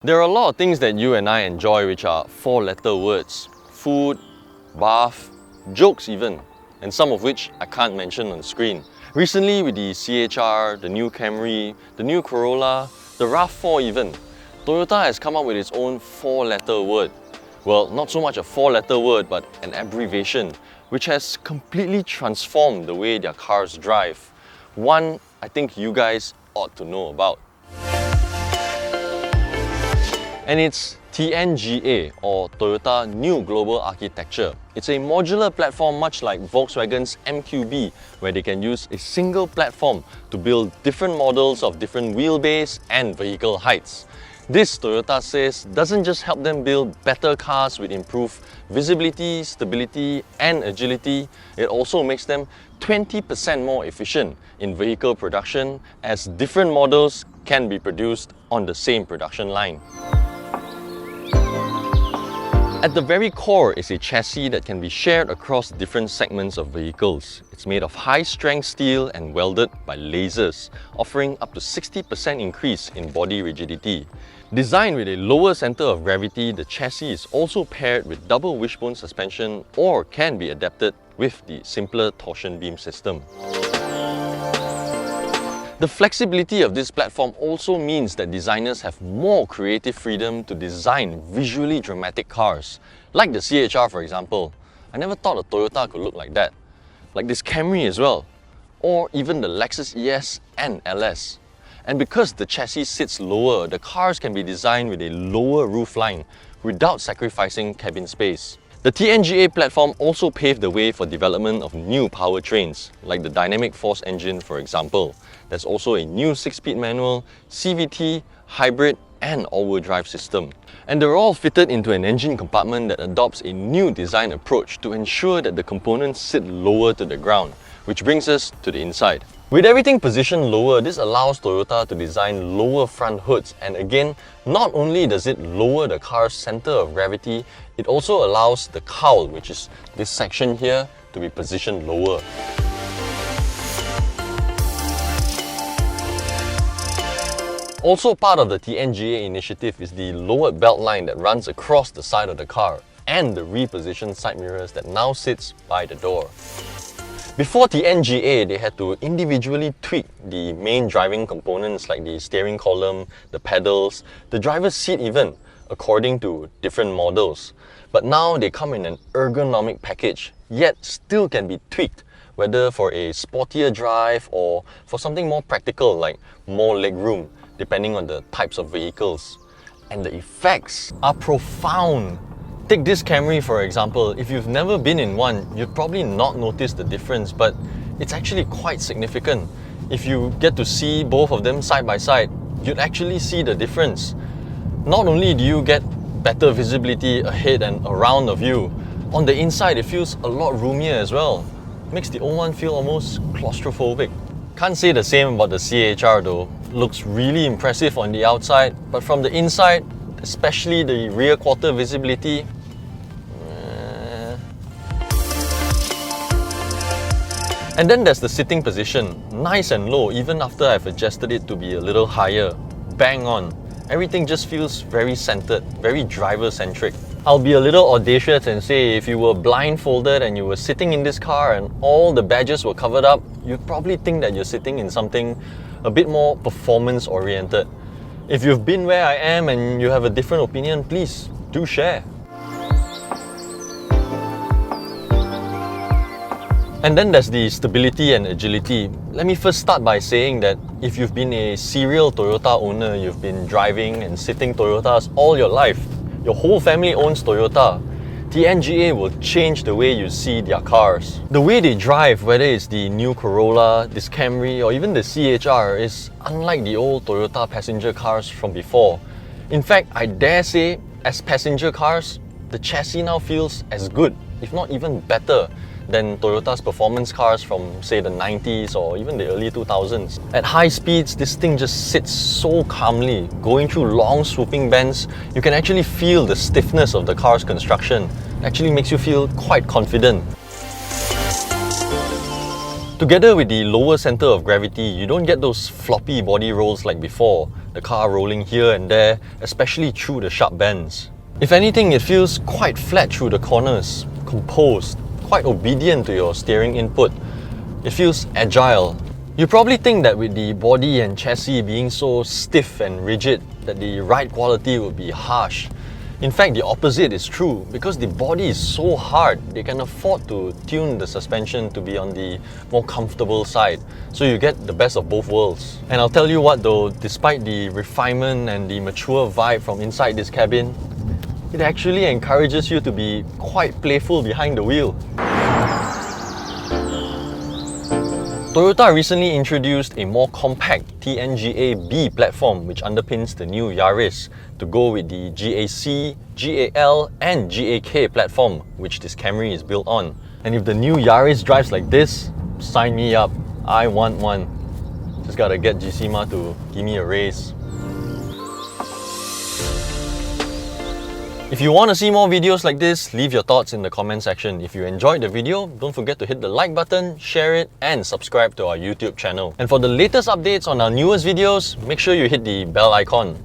There are a lot of things that you and I enjoy which are four-letter words. Food, bath, jokes even, and some of which I can't mention on screen. Recently with the CHR, the new Camry, the new Corolla, the RAV4 even, Toyota has come up with its own four-letter word. Well, not so much a four-letter word, but an abbreviation, which has completely transformed the way their cars drive. One I think you guys ought to know about. And it's TNGA, or Toyota New Global Architecture. It's a modular platform much like Volkswagen's MQB, where they can use a single platform to build different models of different wheelbase and vehicle heights. This, Toyota says, doesn't just help them build better cars with improved visibility, stability and agility, it also makes them 20% more efficient in vehicle production, as different models can be produced on the same production line. At the very core is a chassis that can be shared across different segments of vehicles. It's made of high-strength steel and welded by lasers, offering up to 60% increase in body rigidity. Designed with a lower center of gravity, the chassis is also paired with double wishbone suspension or can be adapted with the simpler torsion beam system. The flexibility of this platform also means that designers have more creative freedom to design visually dramatic cars. Like the CHR for example. I never thought a Toyota could look like that. Like this Camry as well. Or even the Lexus ES and LS. And because the chassis sits lower, the cars can be designed with a lower roofline without sacrificing cabin space. The TNGA platform also paved the way for development of new powertrains, like the dynamic force engine for example. There's also a new 6-speed manual, CVT, hybrid and all-wheel drive system. And they're all fitted into an engine compartment that adopts a new design approach to ensure that the components sit lower to the ground, which brings us to the inside. With everything positioned lower, this allows Toyota to design lower front hoods, and again, not only does it lower the car's center of gravity, it also allows the cowl, which is this section here, to be positioned lower. Also part of the TNGA initiative is the lowered belt line that runs across the side of the car and the repositioned side mirrors that now sits by the door. Before TNGA, they had to individually tweak the main driving components like the steering column, the pedals, the driver's seat even, according to different models. But now they come in an ergonomic package, yet still can be tweaked, whether for a sportier drive or for something more practical like more legroom, depending on the types of vehicles. And the effects are profound. Take this Camry for example. If you've never been in one, you'd probably not notice the difference, but it's actually quite significant. If you get to see both of them side by side, you'd actually see the difference. Not only do you get better visibility ahead and around of you, on the inside it feels a lot roomier as well. Makes the old one feel almost claustrophobic. Can't say the same about the CHR though. Looks really impressive on the outside, but from the inside, especially the rear quarter visibility, And then there's the sitting position, nice and low even after I've adjusted it to be a little higher. Bang on. Everything just feels very centered, very driver-centric. I'll be a little audacious and say if you were blindfolded and you were sitting in this car and all the badges were covered up, you'd probably think that you're sitting in something a bit more performance-oriented. If you've been where I am and you have a different opinion, please do share. And then there's the stability and agility. Let me first start by saying that if you've been a serial Toyota owner, you've been driving and sitting Toyotas all your life, your whole family owns Toyota, TNGA will change the way you see their cars. The way they drive, whether it's the new Corolla, this Camry or even the CHR, is unlike the old Toyota passenger cars from before. In fact, I dare say, as passenger cars, the chassis now feels as good, if not even better, than Toyota's performance cars from say the 90s or even the early 2000s. At high speeds, this thing just sits so calmly. Going through long swooping bends, you can actually feel the stiffness of the car's construction. It actually makes you feel quite confident. Together with the lower center of gravity, you don't get those floppy body rolls like before. the car rolling here and there, especially through the sharp bends. If anything, it feels quite flat through the corners, composed, quite obedient to your steering input. It feels agile. You probably think that with the body and chassis being so stiff and rigid, that the ride quality would be harsh. In fact, the opposite is true. Because the body is so hard, they can afford to tune the suspension to be on the more comfortable side. So you get the best of both worlds. And I'll tell you what though, despite the refinement and the mature vibe from inside this cabin, it actually encourages you to be quite playful behind the wheel. Toyota recently introduced a more compact TNGA B platform which underpins the new Yaris to go with the GAC, GAL and GAK platform which this Camry is built on. And if the new Yaris drives like this, sign me up. I want one. Just gotta get Gisima to give me a raise. If you want to see more videos like this, leave your thoughts in the comment section. If you enjoyed the video, don't forget to hit the like button, share it, and subscribe to our YouTube channel. And for the latest updates on our newest videos, make sure you hit the bell icon.